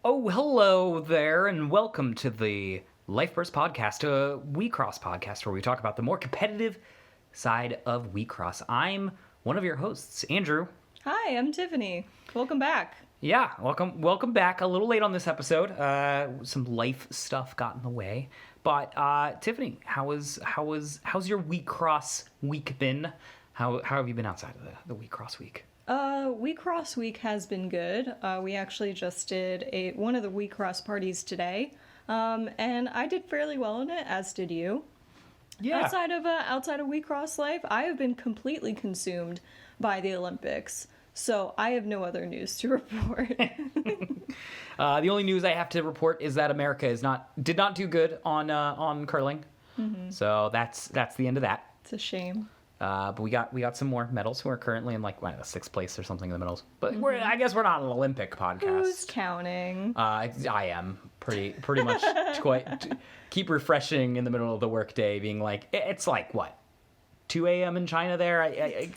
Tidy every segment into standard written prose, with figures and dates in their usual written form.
Oh, hello there, and welcome to the Lifeburst Podcast, a Wixoss podcast where we talk about the more competitive side of Wixoss. I'm one of your hosts, Andrew. Hi, I'm Tiffany. Welcome back. Yeah, welcome back. A little late on this episode. Some life stuff got in the way, but Tiffany, how's your Wixoss week been? How have you been outside of the Wixoss week? Wixoss week has been good. We actually just did one of the Wixoss parties today, and I did fairly well in it, as did you. Yeah. Outside of Wixoss life, I have been completely consumed by the Olympics, so I have no other news to report. The only news I have to report is that America did not do good on curling, so that's the end of that. It's a shame. But we got some more medals. We're currently in sixth place or something in the medals. But I guess we're not an Olympic podcast. Who's counting? I am pretty much keep refreshing in the middle of the workday, being like, it's like what, 2 a.m. in China there.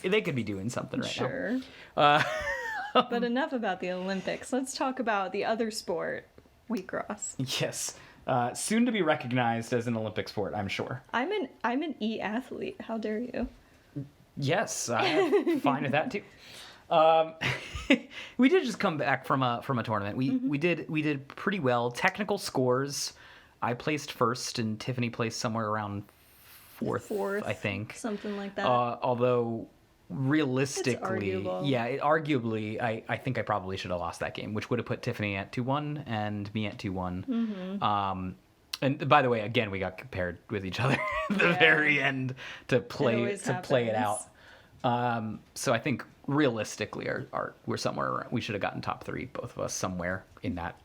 They could be doing something right sure. now. But enough about the Olympics. Let's talk about the other sport, Wixoss. Yes. Soon to be recognized as an Olympic sport, I'm sure. I'm an e-athlete. How dare you? Yes, I'm fine with that too. We did just come back from a tournament. We did pretty well. Technical scores, I placed first, and Tiffany placed somewhere around fourth, I think. Something like that. Although realistically, it's arguably, I think I probably should have lost that game, which would have put Tiffany at 2-1 and me at 2-1. Mm-hmm. And by the way, again, we got compared with each other at the very end to play it out. So I think realistically, we're somewhere around, we should have gotten top 3, both of us, somewhere in that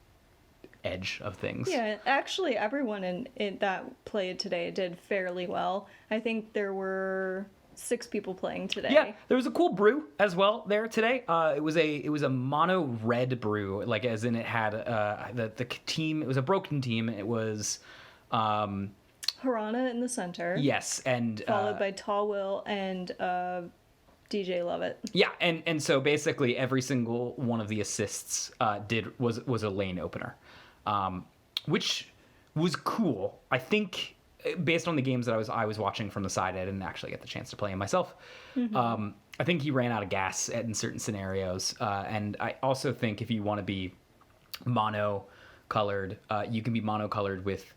edge of things. Yeah, actually, everyone in that played today did fairly well. I think there were 6 people playing today. Yeah, there was a cool brew as well there today. It was a mono red brew, like as in it had the team. It was a broken team. It was Harana in the center. Yes, and followed by Tall Will and DJ Lovett. Yeah, and so basically every single one of the assists was a lane opener, which was cool. I think, based on the games that I was watching from the side, I didn't actually get the chance to play him myself. Mm-hmm. I think he ran out of gas in certain scenarios, and I also think if you want to be mono-colored, you can be mono-colored with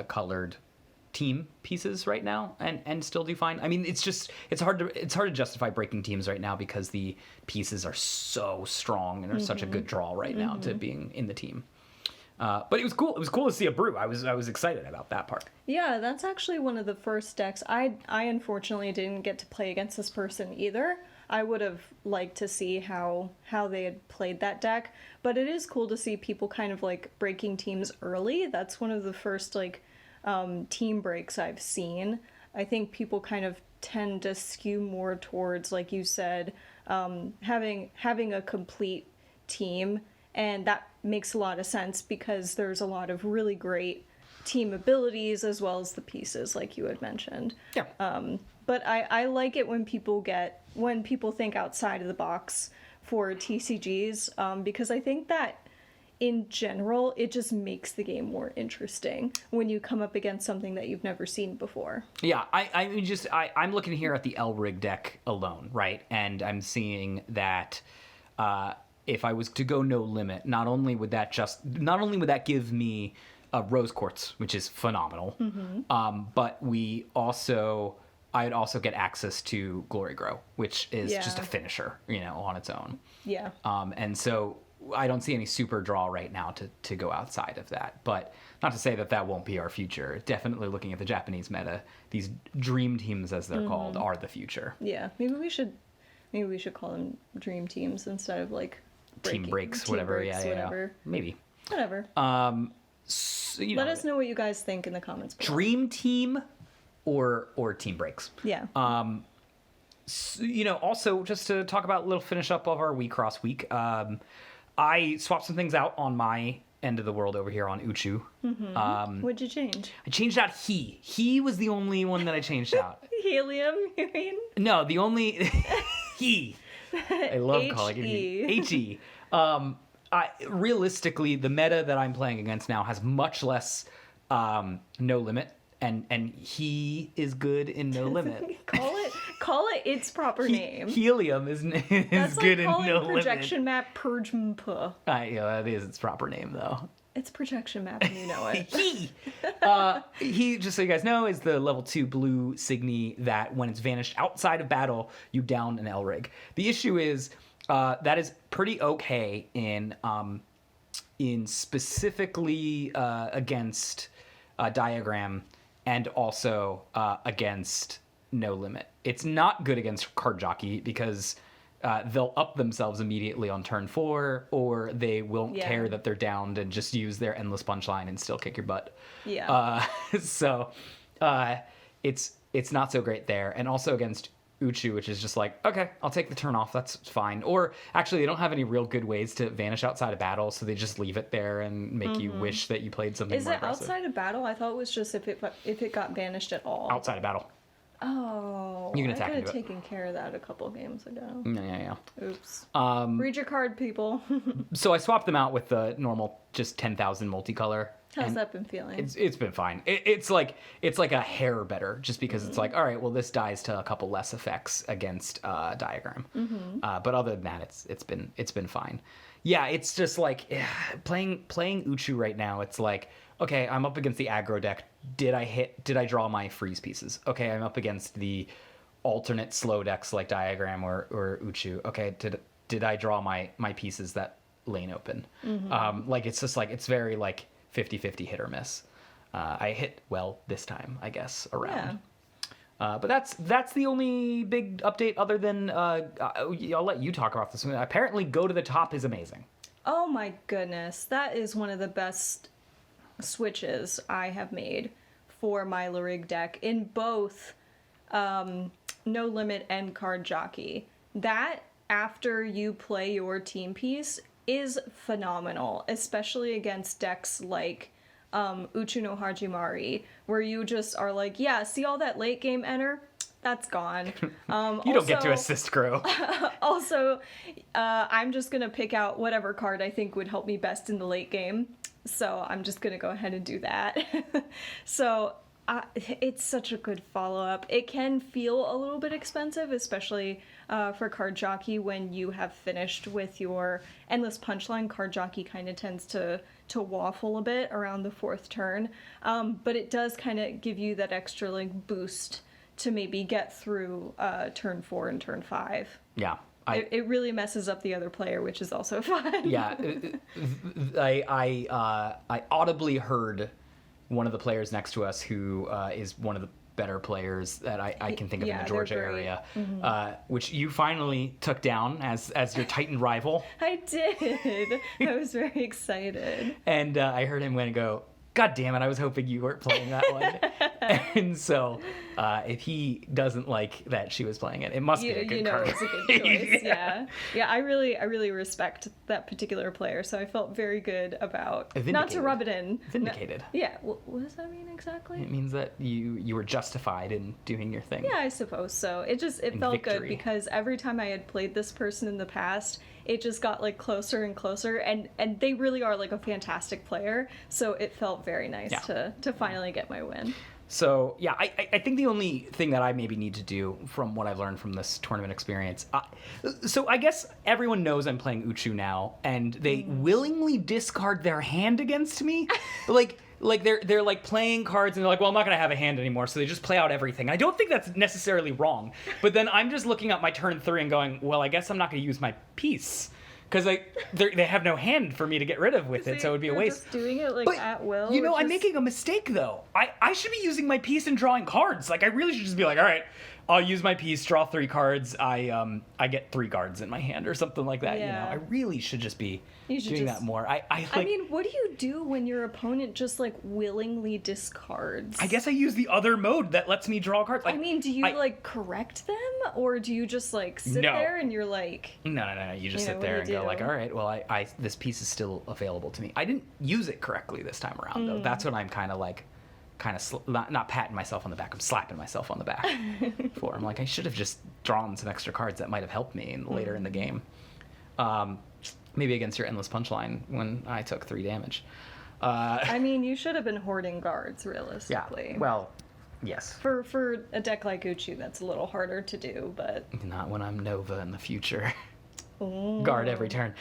colored team pieces right now, and still do fine. I mean, it's hard to justify breaking teams right now because the pieces are so strong and are such a good draw right now to being in the team. But it was cool. It was cool to see a brew. I was excited about that part. Yeah, that's actually one of the first decks. I unfortunately didn't get to play against this person either. I would have liked to see how they had played that deck. But it is cool to see people kind of like breaking teams early. That's one of the first team breaks I've seen. I think people kind of tend to skew more towards, like you said, having a complete team. And that makes a lot of sense because there's a lot of really great team abilities as well as the pieces, like you had mentioned. Yeah. But I like it when people think outside of the box for TCGs, because I think that in general, it just makes the game more interesting when you come up against something that you've never seen before. Yeah, I'm looking here at the Elrig deck alone, right? And I'm seeing that if I was to go no limit, not only would that give me rose quartz, which is phenomenal, but I'd also get access to Glory Grow, which is just a finisher, on its own. Yeah. And so I don't see any super draw right now to go outside of that. But not to say that won't be our future. Definitely looking at the Japanese meta, these dream teams, as they're called, are the future. Yeah, maybe we should call them dream teams instead of like team breaks, whatever. Yeah. Maybe. Whatever. Let us know what you guys think in the comments below. Dream team or team breaks. Yeah. Also just to talk about a little finish up of our Wixoss week. I swapped some things out on my end of the world over here on Uchuno. What'd you change? I changed out he. He was the only one that I changed out. Helium, you mean? No, the only he. I love calling it he. He. realistically, the meta that I'm playing against now has much less no limit, and he is good in no limit. call it its proper name. Helium is That's good like in calling no projection limit. map Purge-mpa. Yeah, that is its proper name though. It's projection map, and you know it. He, just so you guys know, is the level 2 blue Signy that when it's vanished outside of battle, you down an Elrig. The issue is that is pretty okay in specifically against Diagram and also against No Limit. It's not good against Card Jockey because they'll up themselves immediately on turn 4, or they won't care that they're downed and just use their endless punchline and still kick your butt. Yeah. So it's not so great there. And also against Uchu, which is just like, okay, I'll take the turn off, that's fine. Or actually, they don't have any real good ways to vanish outside of battle, so they just leave it there and make you wish that you played something more aggressive. Is it outside of battle? I thought it was just if it got banished at all. Outside of battle. Oh, you can attack I could into have it. taken care of that a couple games ago. Yeah. Oops. Read your card, people. So I swapped them out with the normal, just 10,000 multicolor. How's that been feeling? It's been fine. It's like a hair better, just because it's like, all right, well, this dies to a couple less effects against Diagram. But other than that, it's been fine. Yeah, it's just like playing Uchu right now. It's like, okay, I'm up against the aggro deck. Did I draw my freeze pieces? Okay, I'm up against the alternate slow decks like Diagram or Uchu. Okay, did I draw my pieces that lane open? Like, it's just like, it's very like 50-50 hit or miss. I hit well this time, I guess, around. Yeah. But that's the only big update other than I'll let you talk about this one. Apparently Go to the Top is amazing. Oh my goodness. That is one of the best switches I have made for my Larig deck in both No Limit and Card Jockey. That, after you play your team piece, is phenomenal, especially against decks like Uchuno Hajimari, where you just are like, yeah, see all that late game enter? That's gone. You don't get to assist Grow. Also, I'm just going to pick out whatever card I think would help me best in the late game. So I'm just going to go ahead and do that. So it's such a good follow-up. It can feel a little bit expensive, especially for Card Jockey when you have finished with your endless punchline. Card Jockey kind of tends to waffle a bit around the 4th turn. But it does kind of give you that extra like boost to maybe get through turn 4 and turn 5. Yeah. It really messes up the other player, which is also fun. Yeah. I audibly heard one of the players next to us who is one of the better players that I can think of in the Georgia area, which you finally took down as your Titan rival. I did. I was very excited. And I heard him go, God damn it, I was hoping you weren't playing that one. And so if he doesn't like that she was playing it, it must be a good card. It's a good choice. Yeah. I really respect that particular player, so I felt very good about not to rub it in. Vindicated. What does that mean exactly? It means that you were justified in doing your thing. Yeah, I suppose so. It felt victory. Good because every time I had played this person in the past, it just got like closer and closer, and they really are like a fantastic player, so it felt very nice to finally get my win. So yeah, I think the only thing that I maybe need to do from what I've learned from this tournament experience, so I guess everyone knows I'm playing Uchu now, and they willingly discard their hand against me, like they're like playing cards and they're like, well, I'm not gonna have a hand anymore, so they just play out everything. I don't think that's necessarily wrong, but then I'm just looking at my turn 3 and going, well, I guess I'm not gonna use my piece. Because they have no hand for me to get rid of with it, so it would be a waste. Just doing it like at will. You know, I'm making a mistake though. I should be using my piece and drawing cards. Like, I really should just be like, all right, I'll use my piece, draw 3 cards. I get 3 cards in my hand or something like that. Yeah. You know, I really should just be doing that more. I mean, what do you do when your opponent just like willingly discards? I guess I use the other mode that lets me draw cards. Like, I mean, do you like correct them, or do you just like sit there and you're like? No. You just sit there and go like, all right, well, I this piece is still available to me. I didn't use it correctly this time around though. That's what I'm kind of not patting myself on the back. I'm slapping myself on the back for. I'm like, I should have just drawn some extra cards that might have helped me later in the game. Maybe against your Endless Punchline when I took 3 damage. I mean, you should have been hoarding guards, Yeah, realistically. well, yes. For a deck like Uchu, that's a little harder to do, but... Not when I'm Nova in the future. Ooh. Guard every turn.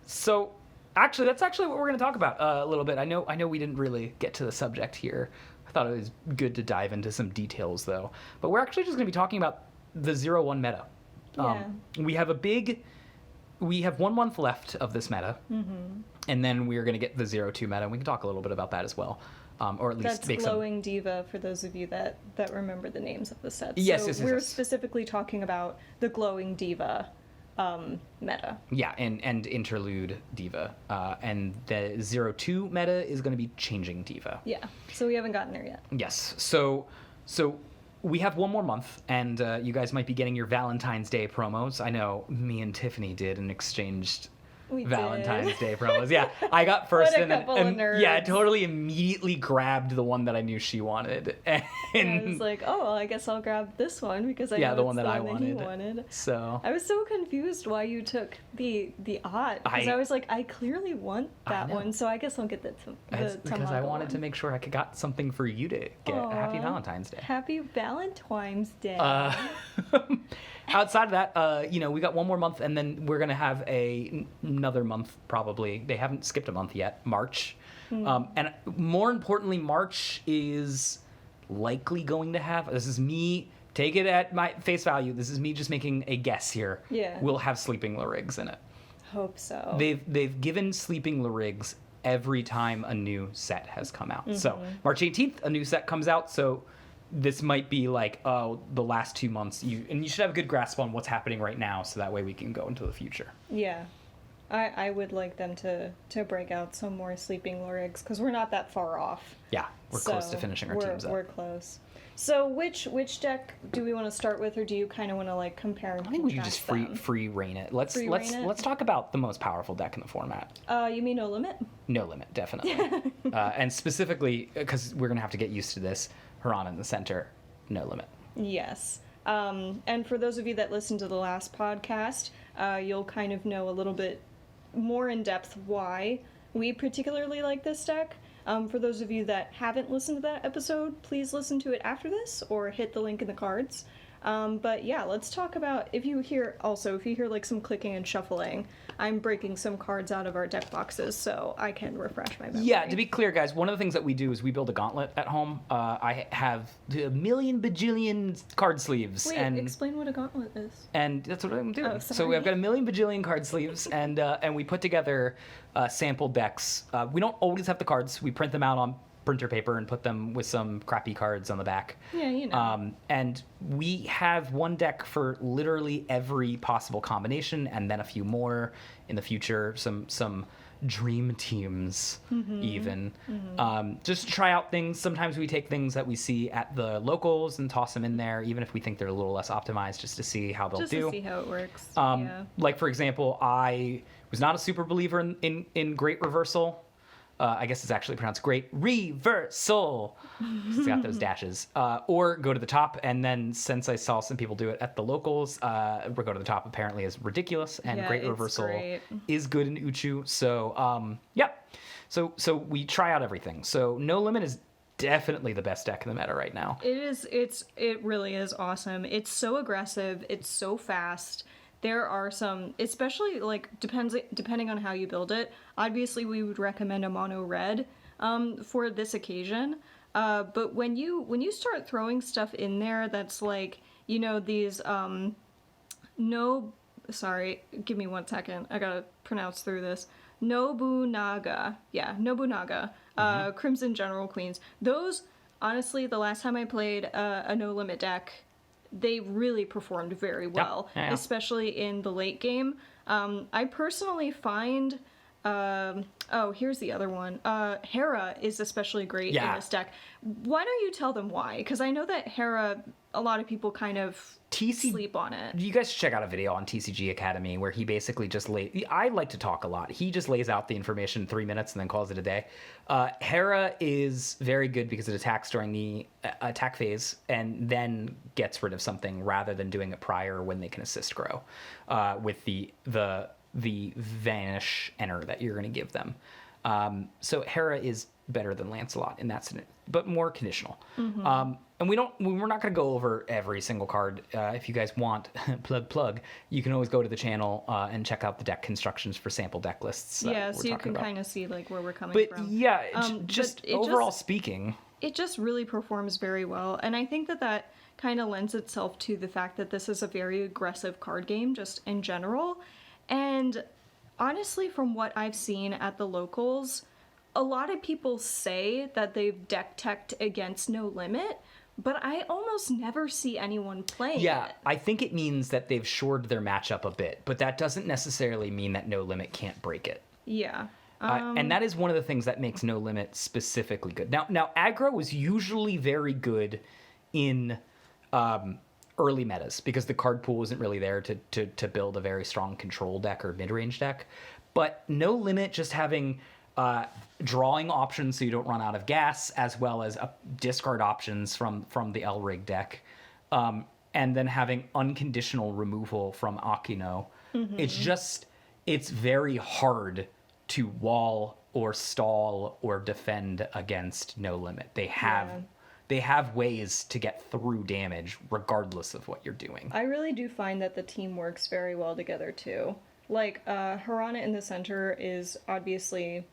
So, actually, that's actually what we're going to talk about a little bit. I know we didn't really get to the subject here. I thought it was good to dive into some details, though. But we're actually just going to be talking about the 0-1 meta. Yeah. We have 1 month left of this meta, and then we're going to get the 0-2 meta, and we can talk a little bit about that as well. Or at least That's make Glowing Diva, for those of you that remember the names of the sets. Yes, We're yes. specifically talking about the Glowing Diva meta. Yeah, and Interlude Diva. And the 0-2 meta is going to be Changing Diva. Yeah, so we haven't gotten there yet. Yes. So we have 1 more month, and you guys might be getting your Valentine's Day promos. I know me and Tiffany did and exchanged We Valentine's did. Day promos. Yeah, I got first, What a and then couple of nerds. yeah, totally immediately grabbed the one that I knew she wanted, and I was like, oh, well, I guess I'll grab this one because I know the it's one that the I one that he wanted. wanted. So I was so confused why you took the odd, because I was like, I clearly want that know. one, so I guess I'll get the it's because I Tamago wanted to one. make sure I got something for you to get. Happy Aw. Valentine's Day. Happy Valentine's Day. Outside of that, we got 1 more month, and then we're gonna have another month probably. They haven't skipped a month yet, March, and more importantly, March is likely going to have. This is me. Take it at my face value. This is me just making a guess here. Yeah. We'll have Sleeping Lyrigs in it. Hope so. They've given Sleeping Lyrigs every time a new set has come out. So March 18th, a new set comes out. So this might be like, oh, the last 2 months. You should have a good grasp on what's happening right now, so that way we can go into the future. Yeah. I would like them to break out some more Sleeping Lyrigs, because we're not that far off. Yeah, we're close to finishing our teams up. We're close. So which deck do we want to start with, or do you kind of want to like compare and I think we should contrast just them? free reign it. Let's Free reign it? let's talk about the most powerful deck in the format. You mean No Limit? No Limit, definitely. And specifically, because we're gonna have to get used to this, Haran in the center, No Limit. Yes. And for those of you that listened to the last podcast, you'll kind of know a little bit more in depth why we particularly like this deck. For those of you that haven't listened to that episode, please listen to it after this or hit the link in the cards. But yeah, let's talk about, if you hear like some clicking and shuffling, I'm breaking some cards out of our deck boxes so I can refresh my memory. Yeah, to be clear, guys, one of the things that we do is we build a gauntlet at home. I have a million bajillion card sleeves. Wait, and explain what a gauntlet is. And that's what I'm doing. Oh, So I've sorry. got a million bajillion card sleeves, and we put together sample decks. We don't always have the cards. We print them out on printer paper and put them with some crappy cards on the back. Yeah, you know. And we have one deck for literally every possible combination, and then a few more in the future. Some dream teams, even. Just to try out things. Sometimes we take things that we see at the locals and toss them in there, even if we think they're a little less optimized, just to see how they'll Just do. to see how it works. Yeah. Like, for example, I was not a super believer in Great Reversal. I guess it's actually pronounced Great Reversal. It's got those dashes. Or Go to the Top, and then since I saw some people do it at the locals, Go to the Top apparently is ridiculous, and Yeah, Great it's Reversal great. is good in Uchu. So, yeah. So we try out everything. So No Limit is definitely the best deck in the meta right now. It really is awesome. It's so aggressive. It's so fast. There are some, especially like depending on how you build it. Obviously, we would recommend a mono red for this occasion. But when you start throwing stuff in there, that's like, you know, these sorry, give me 1 second. I gotta pronounce through this. Nobunaga. Yeah, Nobunaga. Crimson General Queens. Those, honestly, the last time I played a No Limit deck, they really performed very well, Yeah. especially in the late game. I personally find, here's the other one. Hera is especially great in this deck. Why don't you tell them why? Because I know that Hera, a lot of people kind of sleep on it. You guys should check out a video on TCG Academy where he basically just I like to talk a lot. He just lays out the information in 3 minutes and then calls it a day. Hera is very good because it attacks during the attack phase and then gets rid of something rather than doing it prior when they can assist grow with the the vanish enter that you're going to give them. So Hera is better than Lancelot in that scenario, but more conditional. And we're not going to go over every single card. If you guys want, plug, you can always go to the channel and check out the deck constructions for sample deck lists. Yeah, so you can kind of see like where we're coming but from. Yeah, just overall speaking, it just really performs very well, and I think that kind of lends itself to the fact that this is a very aggressive card game, just in general. And honestly, from what I've seen at the locals, a lot of people say that they've deck teched against No Limit, but I almost never see anyone playing it. I think it means that they've shored their matchup a bit, but that doesn't necessarily mean that No Limit can't break it. Yeah. And that is one of the things that makes No Limit specifically good. Now aggro is usually very good in early metas because the card pool isn't really there to build a very strong control deck or mid-range deck. But No Limit, just having drawing options so you don't run out of gas, as well as discard options from the Elrig deck, and then having unconditional removal from Uchuno. It's very hard to wall or stall or defend against No Limit. They have ways to get through damage regardless of what you're doing. I really do find that the team works very well together too. Like, Harana in the center is obviously,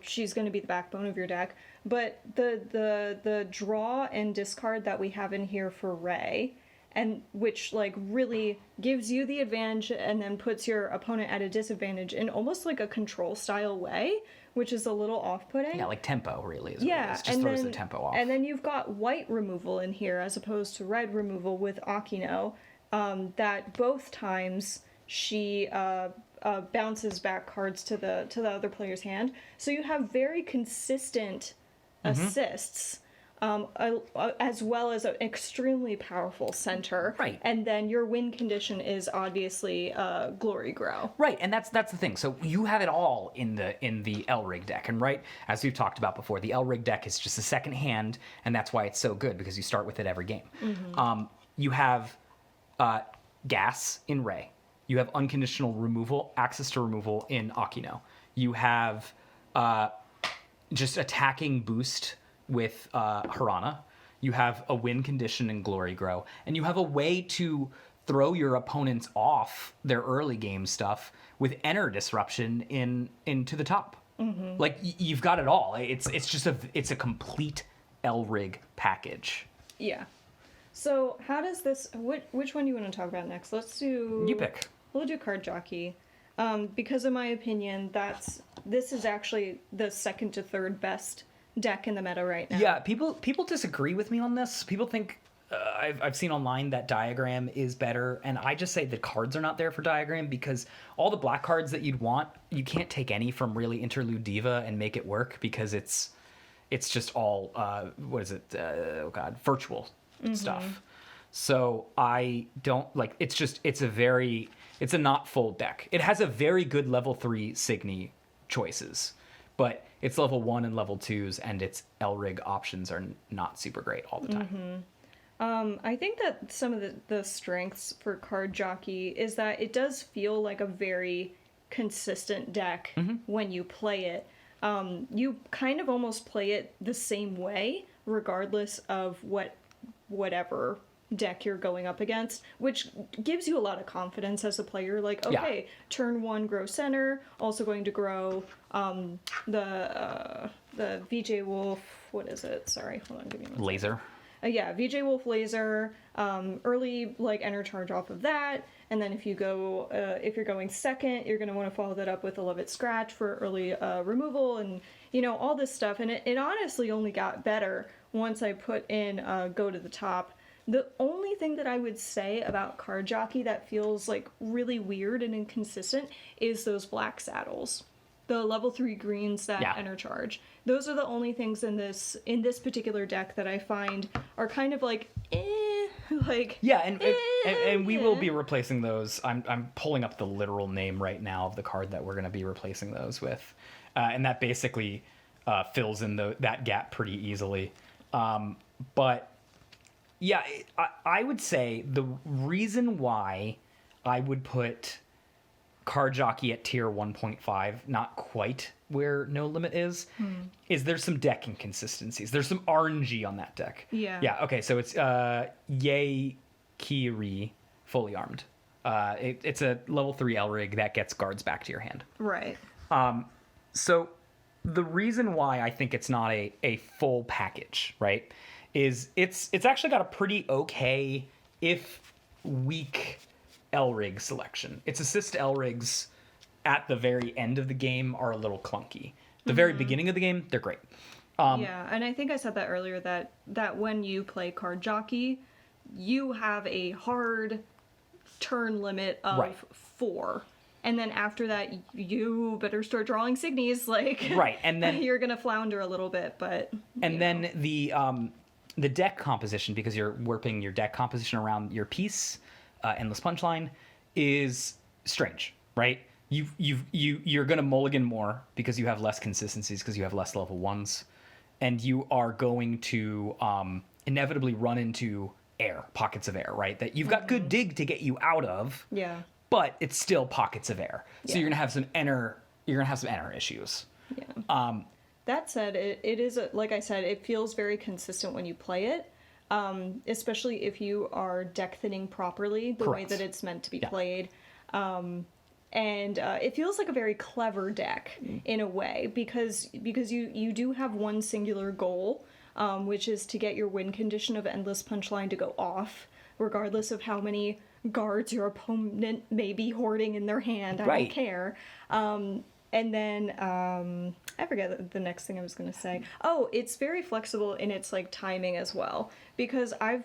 she's going to be the backbone of your deck, but the draw and discard that we have in here for Rey, and which like really gives you the advantage and then puts your opponent at a disadvantage in almost like a control style way, which is a little off-putting. Yeah, like tempo really is what it is. Just throws the tempo off. And then you've got white removal in here as opposed to red removal with Uchuno, that both times she bounces back cards to the other player's hand. So you have very consistent assists, as well as an extremely powerful center. Right. And then your win condition is obviously Glory Grow. Right, and that's the thing. So you have it all in the Elrig deck, and right, as we've talked about before, the Elrig deck is just a second hand, and that's why it's so good because you start with it every game. You have gas in Rey. You have unconditional removal, access to removal in Uchuno. You have just attacking boost with Harana. You have a win condition in Glory Grow. And you have a way to throw your opponents off their early game stuff with Enter Disruption into the top. Like, you've got it all. It's a complete Elrig package. Yeah. So how does this... Which one do you want to talk about next? Let's do... You pick. We'll do Card Jockey. Because in my opinion, this is actually the second to third best deck in the meta right now. Yeah, people disagree with me on this. People think I've seen online that Diagram is better, and I just say the cards are not there for Diagram because all the black cards that you'd want, you can't take any from really Interlude Diva and make it work because it's just all virtual stuff. So I don't like. It's a not full deck. It has a very good level 3 Signy choices, but its level 1 and level 2s and its Elrig options are not super great all the time. I think that some of the strengths for Card Jockey is that it does feel like a very consistent deck when you play it. You kind of almost play it the same way, regardless of whatever deck you're going up against, which gives you a lot of confidence as a player. Like, okay, turn 1 grow center, also going to grow the VJ Wolf. What is it? Sorry, hold on, give me one second. Laser. VJ Wolf Laser, early like enter charge off of that, and then if you're going second, you're going to want to follow that up with a Love It Scratch for early removal, and all this stuff. And it honestly only got better once I put in Go to the Top. The only thing that I would say about Card Jockey that feels like really weird and inconsistent is those black saddles. The level 3 greens that enter charge. Those are the only things in this particular deck that I find are kind of like, and we will be replacing those. I'm pulling up the literal name right now of the card that we're going to be replacing those with, and that basically fills in that gap pretty easily. But yeah, I would say the reason why I would put Card Jockey at tier 1.5, not quite where No Limit is there's some deck inconsistencies. There's some RNG on that deck. Yeah. Yeah, okay, so it's Yay Kiri fully armed. It's a level 3 Elrig that gets guards back to your hand. Right. So the reason why I think it's not a full package, right, is it's actually got a pretty okay, if weak, Elrig selection. Its assist Elrigs at the very end of the game are a little clunky. The very beginning of the game, they're great. Yeah, and I think I said that earlier, that when you play Card Jockey, you have a hard turn limit of 4. And then after that, you better start drawing signies, like... Right, and then... you're gonna flounder a little bit, but... And then the deck composition, because you're warping your deck composition around your piece, Endless Punchline, is strange, right? You're gonna mulligan more because you have less consistencies, because you have less level 1s. And you are going to inevitably run into pockets of air, right? That you've got good dig to get you out of. Yeah. But it's still pockets of air. So Yeah. you're gonna have some enter issues. Yeah. That said, it is, like I said, it feels very consistent when you play it, especially if you are deck thinning properly, the way Correct. that it's meant to be played. And it feels like a very clever deck in a way, because you do have one singular goal, which is to get your win condition of Endless Punchline to go off, regardless of how many guards your opponent may be hoarding in their hand. I don't care. And then I forget the next thing I was going to say. Oh, it's very flexible in its like timing as well, because I've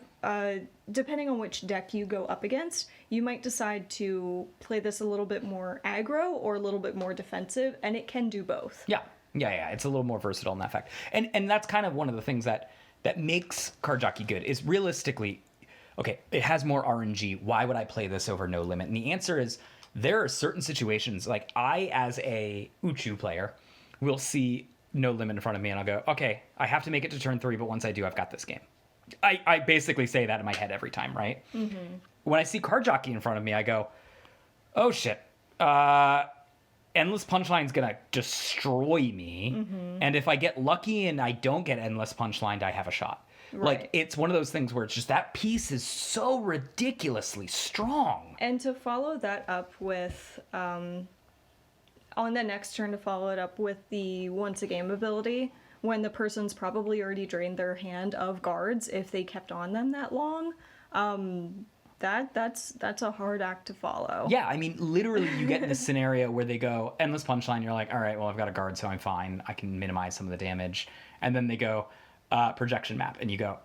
depending on which deck you go up against, you might decide to play this a little bit more aggro or a little bit more defensive, and it can do both. Yeah. It's a little more versatile in that fact, and that's kind of one of the things that makes Card Jockey good. Is realistically, okay, it has more RNG. Why would I play this over No Limit? And the answer is, there are certain situations, like I, as a Uchu player, will see No Limit in front of me and I'll go, okay, I have to make it to turn 3, but once I do, I've got this game. I basically say that in my head every time, right? Mm-hmm. When I see Card Jockey in front of me, I go, oh shit, Endless Punchline's gonna destroy me. Mm-hmm. And if I get lucky and I don't get Endless Punchline, I have a shot. Right. Like, it's one of those things where it's just that piece is so ridiculously strong. And to follow that up with, on the next turn, to follow it up with the once a game ability, when the person's probably already drained their hand of guards, if they kept on them that long, that's a hard act to follow. Yeah, I mean, literally, you get in this scenario where they go, Endless Punchline, you're like, all right, well, I've got a guard, so I'm fine. I can minimize some of the damage. And then they go, projection map, and you go,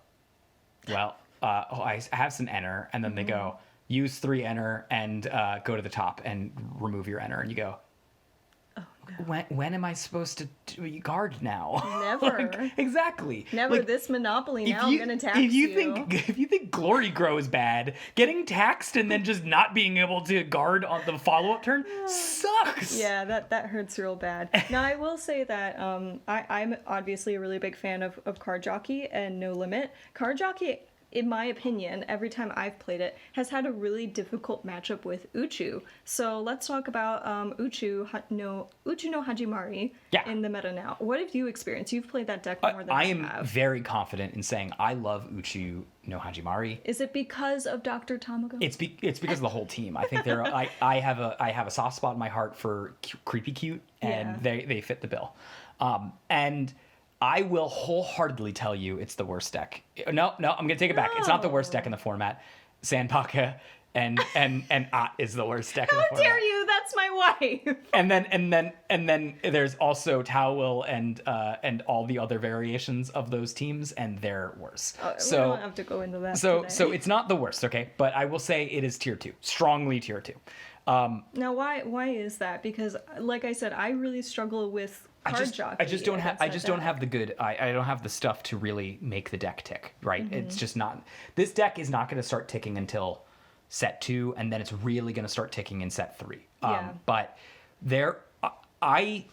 well, I have some enter, and then they go, use 3 enter and go to the top and remove your enter, and you go, oh, no. When am I supposed to guard now? Never. Like, exactly. Never. Like, this Monopoly now, I'm gonna tax you. If you think Glory Grow is bad, getting taxed and then just not being able to guard on the follow-up turn sucks. Yeah, that hurts real bad. Now, I will say that I'm obviously a really big fan of Card Jockey and No Limit. Card Jockey, in my opinion, every time I've played it, has had a really difficult matchup with Uchu. So let's talk about Uchuno Hajimari in the meta now. What have you experienced? You've played that deck more than I have. I am very confident in saying I love Uchuno Hajimari. Is it because of Dr. Tamago? It's because of the whole team. I think I have a soft spot in my heart for creepy cute, and they fit the bill. And I will wholeheartedly tell you it's the worst deck. No, I'm going to take it back. It's not the worst deck in the format. Sandpaka and Ott is the worst deck in the format. How dare you? That's my wife. And then there's also Towel and all the other variations of those teams, and they're worse. We don't have to go into that So today. it's not the worst, okay? But I will say it is tier 2. Strongly tier 2. Now, why is that? Because, like I said, I really struggle with Card Jockey. I just don't have the good. I don't have the stuff to really make the deck tick. Right? Mm-hmm. It's just not. This deck is not going to start ticking until set 2, and then it's really going to start ticking in set 3. But I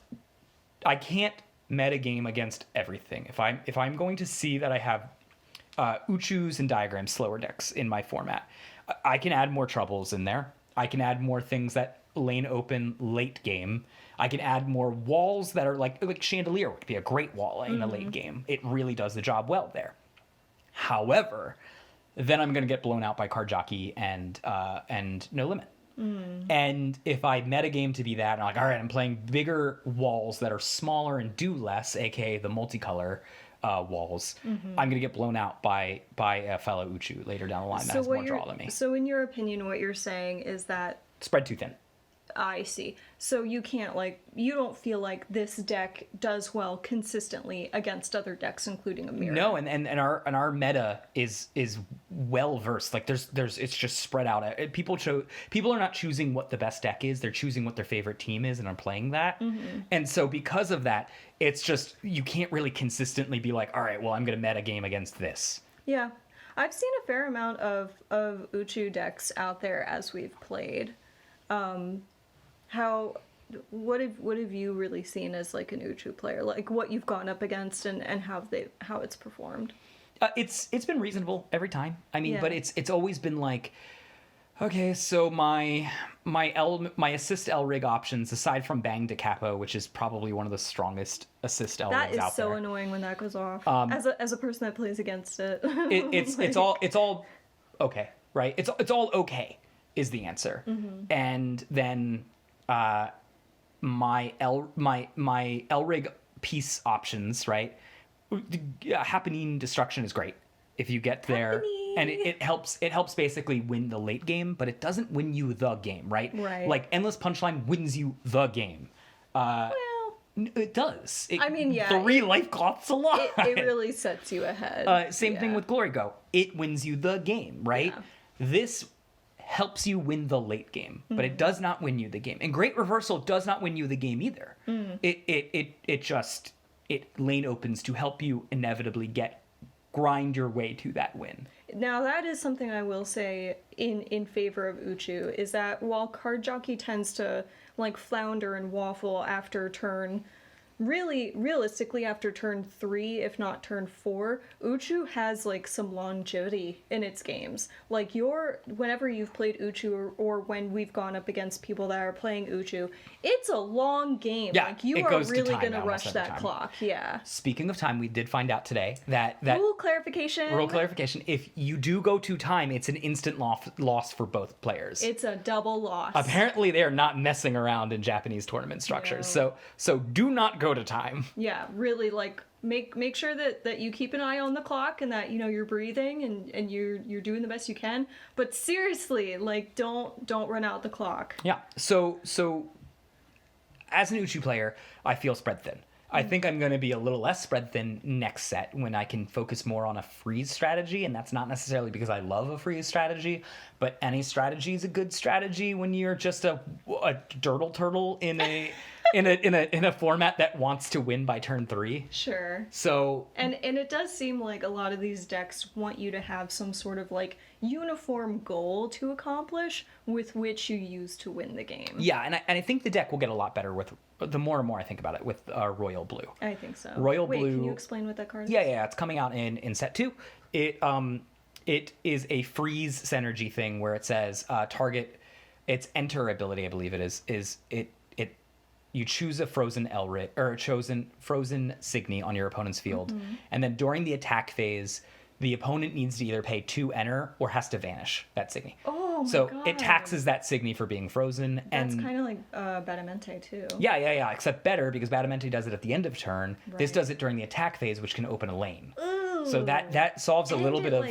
can't metagame against everything. If I'm going to see that I have Uchus and Diagrams slower decks in my format, I can add more troubles in there. I can add more things that lane open late game. I can add more walls that are like Chandelier would be a great wall in a late game. It really does the job well there. However, then I'm going to get blown out by Card Jockey and No Limit. And if I metagame to be that, and I'm like, all right, I'm playing bigger walls that are smaller and do less, aka the multicolor walls, I'm going to get blown out by a fellow Uchu later down the line that has more draw than me. So in your opinion, what you're saying is that... Spread too thin. I see. So you can't, you don't feel like this deck does well consistently against other decks, including a mirror. No, and our meta is well versed. Like there's it's just spread out. People are not choosing what the best deck is. They're choosing what their favorite team is and are playing that. And so because of that, it's just you can't really consistently be like, all right, well, I'm going to meta game against this. Yeah. I've seen a fair amount of Uchu decks out there as we've played. What have you really seen as like an Uchu player? Like what you've gone up against and how it's performed? It's been reasonable every time. I mean, Yeah. but it's always been like, okay, so my assist L rig options, aside from Bang to Capo, which is probably one of the strongest assist L rigs out there. That is so annoying when that goes off. As a person that plays against it, it's all okay, right? It's all okay is the answer. And then my L rig piece options, right? Happening destruction is great if you get there. Happening. And it helps basically win the late game, but it doesn't win you the game, right? Right. Like Endless Punchline wins you the game. well, It does. I mean, yeah. 3 life costs a lot. it really sets you ahead. Same thing with Glory Go. It wins you the game, right? Yeah. This helps you win the late game, but it does not win you the game. And Great Reversal does not win you the game either. It lane opens to help you inevitably grind your way to that win. Now that is something I will say in favor of Uchu, is that while Card Jockey tends to like flounder and waffle after turn, really realistically after turn 3, if not turn 4, Uchu has like some longevity in its games. Like whenever you've played Uchu or when we've gone up against people that are playing Uchu, it's a long game. Yeah, like you it are goes to really time gonna almost rush every that time. clock. Yeah. Speaking of time, we did find out today that Rule clarification. if you do go to time, it's an instant loss for both players. It's a double loss. Apparently they are not messing around in Japanese tournament structures. No. So do not go to time. Yeah, really, like make sure that you keep an eye on the clock and that you're breathing and you're doing the best you can. But seriously, like don't run out the clock. Yeah. So as an Uchu player, I feel spread thin. I think I'm going to be a little less spread thin next set when I can focus more on a freeze strategy, and that's not necessarily because I love a freeze strategy, but any strategy is a good strategy when you're just a dirtle turtle in a in a format that wants to win by turn 3. Sure. So And it does seem like a lot of these decks want you to have some sort of like uniform goal to accomplish with which you use to win the game. yeah, and I think the deck will get a lot better with the more and more I think about it with Royal Blue. I think so. Royal Wait, Blue. can you explain what that card is? Yeah, it's coming out in set 2. It is a freeze synergy thing where it says target its enter ability, I believe it is you choose a frozen Elric or a chosen frozen Signy on your opponent's field, and then during the attack phase, the opponent needs to either pay 2 enter or has to vanish that Signy. Oh my so God. it taxes that Signy for being frozen. That's and kind of like Badamente too. yeah, except better because Badamente does it at the end of turn. This Right. does it during the attack phase, which can open a lane. Ooh. So that solves a little bit of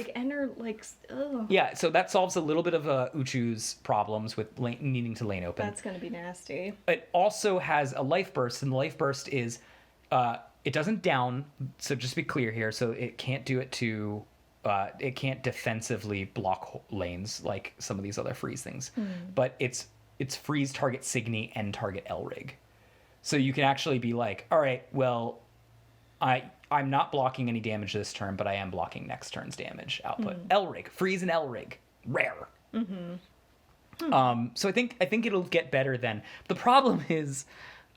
ugh. yeah. So that solves a little bit of Uchu's problems with needing to lane open. That's gonna be nasty. It also has a life burst, and the life burst is it doesn't down. So just be clear here. So it can't do it to it can't defensively block lanes like some of these other freeze things. But it's freeze target Signy and target Elrig. So you can actually be like, all right, well, I'm not blocking any damage this turn, but I am blocking next turn's damage output. Elrig, freeze and Elrig, rare. So I think it'll get better then. The problem is,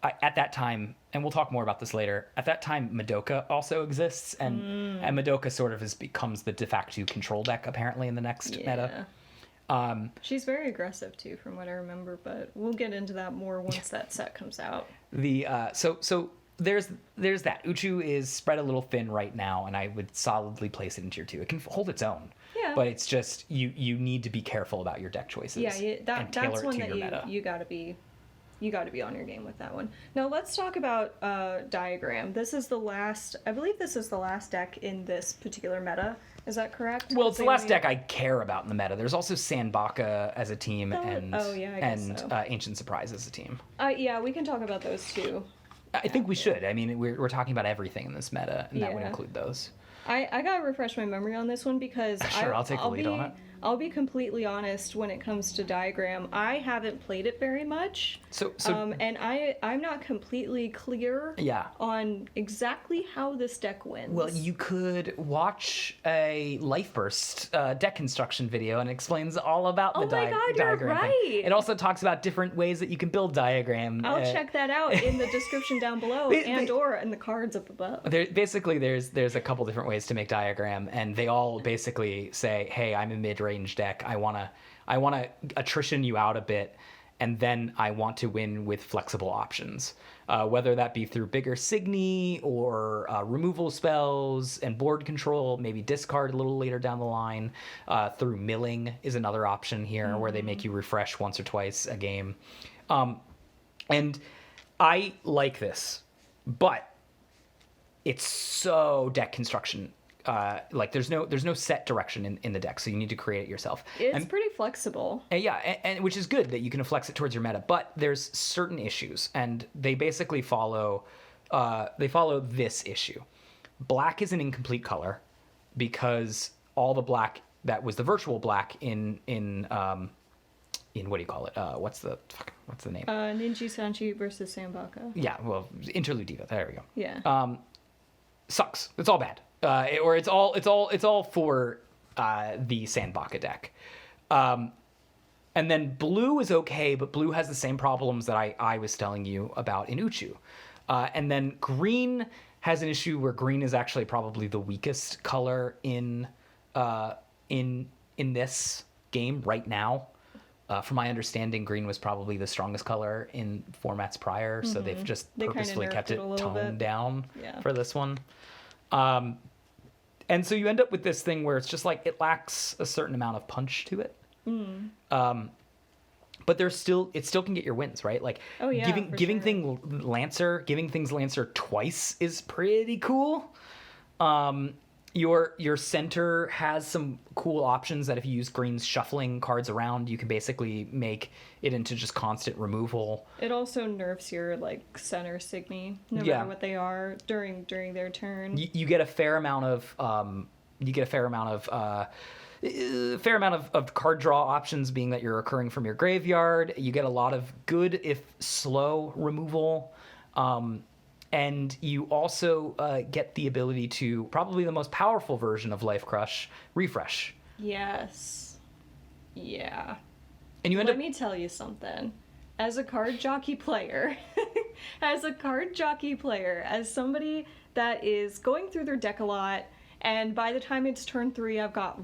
at that time, and we'll talk more about this later. At that time, Madoka also exists, and Madoka sort of becomes the de facto control deck apparently in the next meta. She's very aggressive too, from what I remember, but we'll get into that more once that set comes out. So there's that. Uchu is spread a little thin right now, and I would solidly place it in tier 2. It can hold its own. Yeah. But it's just you need to be careful about your deck choices. Yeah, and tailor that's it one to that your meta. you gotta be on your game with that one. Now let's talk about Diagram. This is the last. I believe this is the last deck in this particular meta. Is that correct? Well, it's the last deck I care about in the meta. There's also Sandbaka as a team and Ancient Surprise as a team. Yeah, we can talk about those too. I think we should. I mean, we're talking about everything in this meta, and that would Yeah. include those. I gotta refresh my memory on this one because Sure, I'll take the lead on it. I'll be completely honest when it comes to Diagram. I haven't played it very much. So And I'm not completely clear yeah. on exactly how this deck wins. Well, you could watch a Life Burst deck construction video, and it explains all about the God, you're diagram thing. right. It also talks about different ways that you can build diagram. I'll check that out in the description down below or in the cards up above. There's a couple different ways to make diagram, and they all basically say, hey, I'm a mid-range deck. I wanna attrition you out a bit, and then I want to win with flexible options, whether that be through bigger Signy or removal spells and board control, maybe discard a little later down the line. Through milling is another option here, where they make you refresh once or twice a game. And I like this, but it's so deck construction. There's no set direction in the deck, so you need to create it yourself. It's pretty flexible. And which is good that you can flex it towards your meta, but there's certain issues, and they basically follow this issue. Black is an incomplete color because all the black that was the virtual black in what do you call it? What's the name? Ninji Sanchi versus Sandbaka. Yeah, well, Interlude Diva. There we go. Yeah. Sucks. It's all bad. It's all for the Sandbaka deck. And then blue is okay, but blue has the same problems that I was telling you about in Uchu. And then green has an issue where green is actually probably the weakest color in this game right now. From my understanding, green was probably the strongest color in formats prior, so they've just purposefully kept it toned down for this one. And so you end up with this thing where it's just like it lacks a certain amount of punch to it. But it still can get your wins, right? Like giving things Lancer twice is pretty cool. Your center has some cool options that if you use green's shuffling cards around, you can basically make it into just constant removal. It also nerfs your center Signy, no matter what they are during their turn. You get a fair amount of card draw options, being that you're recurring from your graveyard. You get a lot of good, if slow, removal. And you also get the ability to, probably the most powerful version of Life Crush, refresh. Yes. Yeah. And you Let me tell you something. As a card jockey player, as somebody that is going through their deck a lot, and by the time it's turn 3, I've got,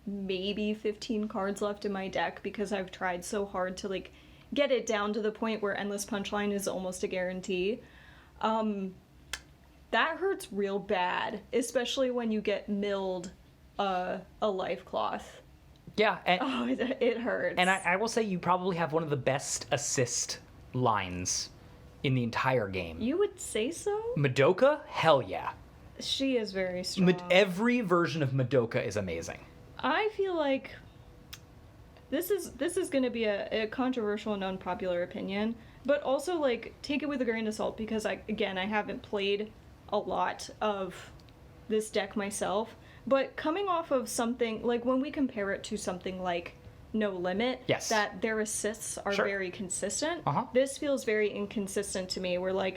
maybe 15 cards left in my deck because I've tried so hard to, get it down to the point where Endless Punchline is almost a guarantee. That hurts real bad, especially when you get milled a Life Cloth. Yeah. It hurts. And I will say you probably have one of the best assist lines in the entire game. You would say so? Madoka? Hell yeah. She is very strong. Every version of Madoka is amazing. I feel like this is going to be a controversial and unpopular opinion, but also take it with a grain of salt because I haven't played a lot of this deck myself, but coming off of something when we compare it to something like No Limit, yes, that their assists are very consistent. This feels very inconsistent to me. We're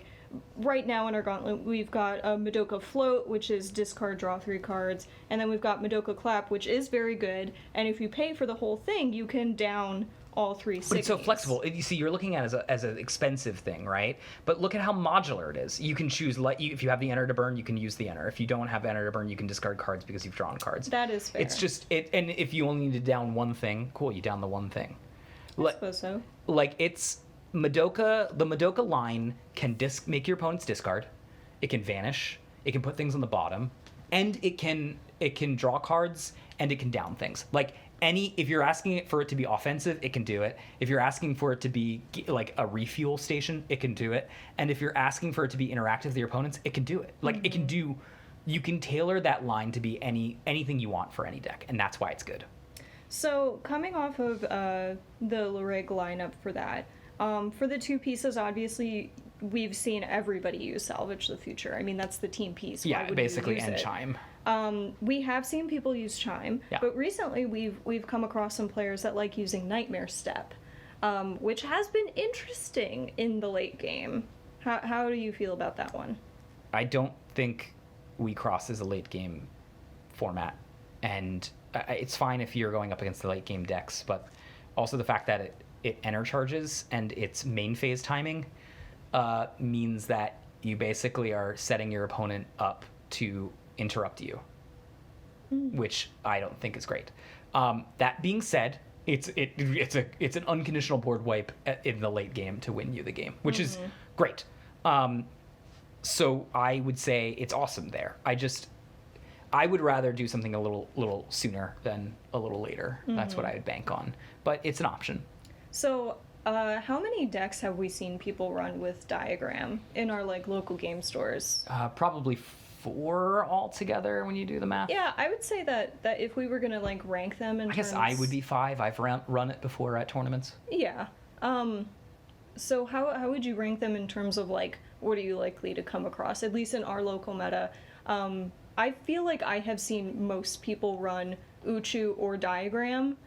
right now in our gauntlet, we've got a Madoka Float, which is discard, draw 3 cards, and then we've got Madoka Clap, which is very good, and if you pay for the whole thing, you can down all three But it's so signies. flexible. You see, you're looking at it as an expensive thing, right? But look at how modular it is. You can choose, if you have the enter to burn, you can use the enter. If you don't have enter to burn, you can discard cards because you've drawn cards. That is fair. It's just, and if you only need to down one thing, cool, you down the one thing. I suppose so. Like, it's Madoka, the Madoka line can make your opponent's discard. It can vanish. It can put things on the bottom. And it can draw cards, and it can down things. Like, if you're asking it for it to be offensive, it can do it. If you're asking for it to be like a refuel station, it can do it. And if you're asking for it to be interactive with your opponents, it can do it. Like, it can do, you can tailor that line to be anything you want for any deck, and that's why it's good. So, coming off of the Lureg lineup for that, for the two pieces, obviously, we've seen everybody use Salvage the Future. I mean, that's the team piece. Why would basically, you use and it? Chime. We have seen people use Chime, but recently we've come across some players that like using Nightmare Step, which has been interesting in the late game. How do you feel about that one? I don't think Wixoss is a late game format, and it's fine if you're going up against the late game decks, but also the fact that it enter charges and its main phase timing means that you basically are setting your opponent up to interrupt you, which I don't think is great. That being said, it's an unconditional board wipe in the late game to win you the game, which is great. So I would say it's awesome there. I would rather do something a little sooner than a little later. That's what I would bank on, but it's an option. So, how many decks have we seen people run with Diagram in our local game stores? Probably 4 altogether when you do the math. Yeah, I would say that if we were gonna rank them in I guess I would be 5. I've run it before at tournaments. Yeah. So how would you rank them in terms of what are you likely to come across, at least in our local meta? I feel like I have seen most people run Uchu or Diagram,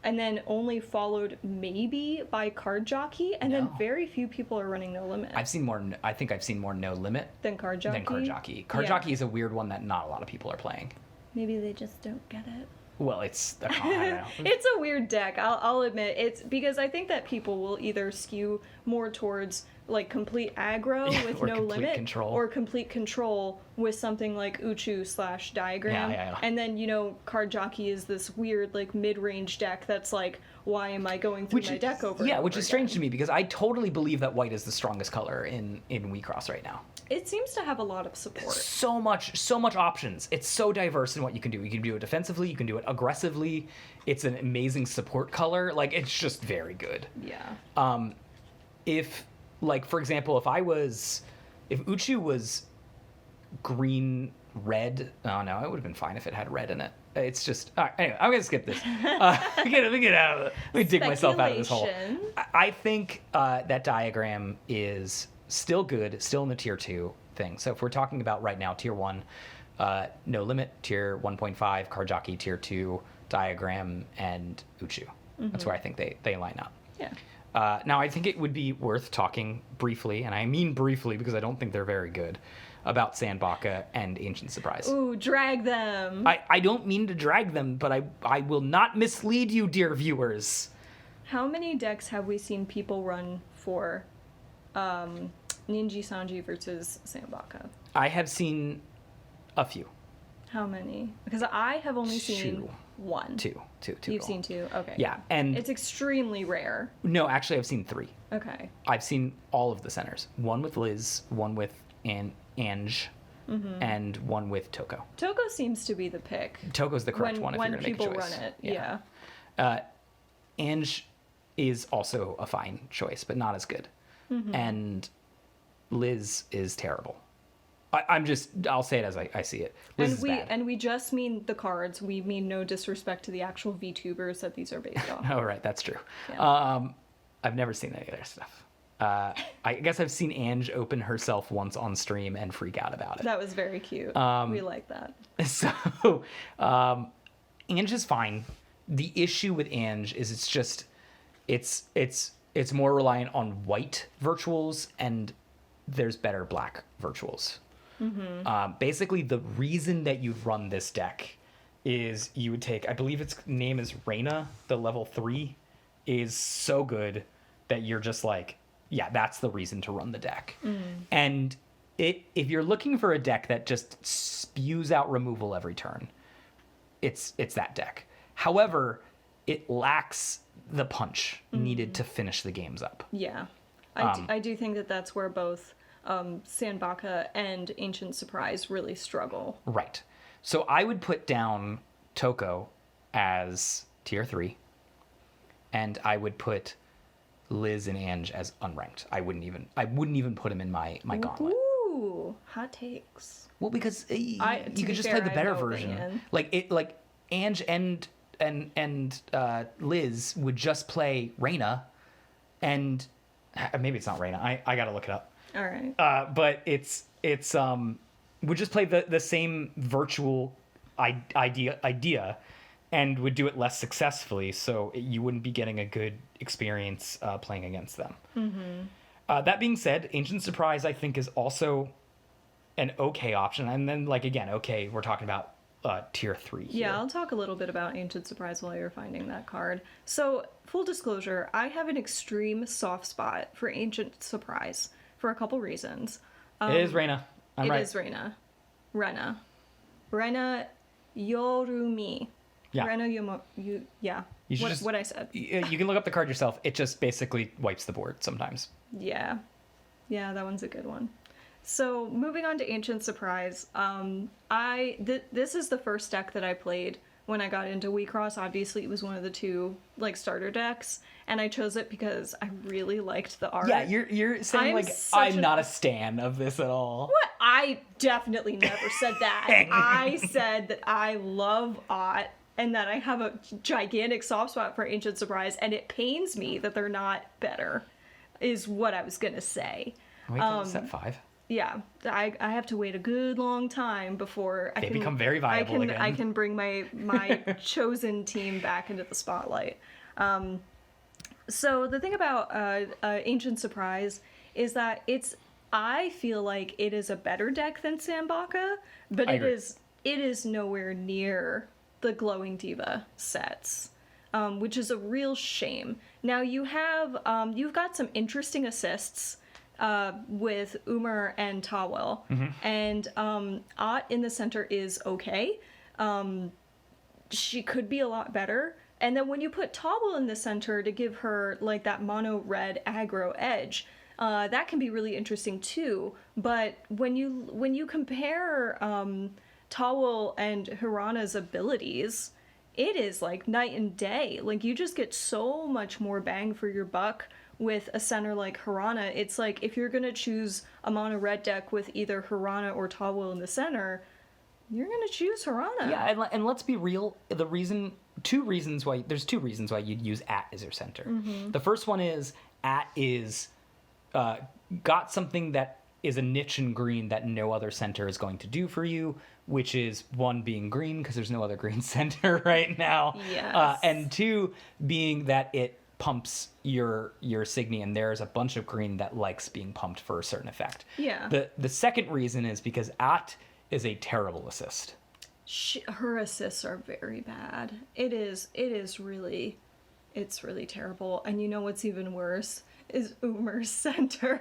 and then only followed maybe by Card Jockey, and then very few people are running No Limit. I think I've seen more No Limit than Card Jockey. Card Jockey is a weird one that not a lot of people are playing. Maybe they just don't get it. Well, I don't know. It's a weird deck, I'll admit. It's because I think that people will either skew more towards complete aggro with no limit control. Or complete control with something like Uchu / Diagram. Yeah. And then, Card Jockey is this weird mid-range deck that's why am I going through my deck over and over which is strange to me because I totally believe that white is the strongest color in Wixoss right now. It seems to have a lot of support. So much options. It's so diverse in what you can do. You can do it defensively, you can do it aggressively. It's an amazing support color. It's just very good. Yeah. If for example, if Uchu was green red, oh no, it would have been fine if it had red in it. It's just all right, anyway, I'm gonna skip this. Let me get out of it. Let me dig myself out of this hole. I think that Diagram is still good, still in the tier 2 thing. So if we're talking about right now, tier 1, No Limit, tier 1.5, Card Jockey, tier 2, Diagram, and Uchu. That's where I think they line up. Yeah. Now, I think it would be worth talking briefly, and I mean briefly because I don't think they're very good, about Sandbaka and Ancient Surprise. Ooh, drag them. I don't mean to drag them, but I will not mislead you, dear viewers. How many decks have we seen people run for Ninja Sanji versus Sandbaka? I have seen a few. How many? Because I have only seen 2. one. Two. You've seen 2? Okay. Yeah, and it's extremely rare. No, actually, I've seen 3. Okay. I've seen all of the centers. One with Liz, one with Ange, and one with Toko. Toko seems to be the pick. Toko's the correct one if you're going to make a choice. When people run it, yeah. Ange is also a fine choice, but not as good. And Liz is terrible. I'll say it as I see it. Liz is bad. And we just mean the cards. We mean no disrespect to the actual VTubers that these are based off. Oh, right, that's true. Yeah. I've never seen any of their stuff. I guess I've seen Ange open herself once on stream and freak out about it. That was very cute. We like that. So, Ange is fine. The issue with Ange is it's more reliant on white virtuals, and there's better black virtuals. Basically, the reason that you'd run this deck is you would take, I believe its name is Reyna, the level 3 is so good that you're just like, yeah, that's the reason to run the deck. And if you're looking for a deck that just spews out removal every turn, it's that deck. However, it lacks the punch needed to finish the games up. Yeah. I do think that that's where both Sandbaka and Ancient Surprise really struggle. Right. So I would put down Toko as tier 3, and I would put Liz and Ange as unranked. I wouldn't even put him in my gauntlet. Ooh, hot takes. Well, because you could just fair, play the better I have no version. opinion. Like Ange and Liz would just play Reyna, and maybe it's not Reyna. I gotta look it up. All right. But it's would just play the same virtual idea and would do it less successfully, so you wouldn't be getting a good experience playing against them. That being said, Ancient Surprise I think is also an okay option, and then again, okay, we're talking about tier 3 here. Yeah, I'll talk a little bit about Ancient Surprise while you're finding that card. So, full disclosure, I have an extreme soft spot for Ancient Surprise for a couple reasons. It is Reyna. I'm right. It is Reyna. Reyna Yorumi. Yeah. Reyna yeah. You should just, what I said. You can look up the card yourself. It just basically wipes the board sometimes. Yeah. Yeah, that one's a good one. So, moving on to Ancient Surprise, this is the first deck that I played when I got into Wixoss. Obviously, it was one of the two starter decks, and I chose it because I really liked the art. Yeah, you're saying I'm not a stan of this at all. What? I definitely never said that. I said that I love art and that I have a gigantic soft spot for Ancient Surprise, and it pains me that they're not better, is what I was gonna say. Wait till set 5. Yeah, I have to wait a good long time before They become very viable again. I can bring my chosen team back into the spotlight. So the thing about Ancient Surprise is that I feel like it is a better deck than Sandbaka, but it is nowhere near the Glowing Diva sets, which is a real shame. Now you've got some interesting assists with Umar and Tawel, and Ott in the center is okay. She could be a lot better. And then when you put Tawel in the center to give her that mono red aggro edge, that can be really interesting too. But when you compare Tawel and Hirana's abilities, it is night and day. You just get so much more bang for your buck with a center like Hirana. It's if you're gonna choose a mono red deck with either Hirana or Tawel in the center, you're gonna choose Hirana. Yeah, and let's be real. There's two reasons why you'd use At as your center. The first one is At is got something that is a niche in green that no other center is going to do for you, which is 1 being green because there's no other green center right now. Yes. And 2 being that it pumps your Signy, and there's a bunch of green that likes being pumped for a certain effect. Yeah. The second reason is because At is a terrible assist. Her assists are very bad. It's really terrible. And you know what's even worse is Umar's center.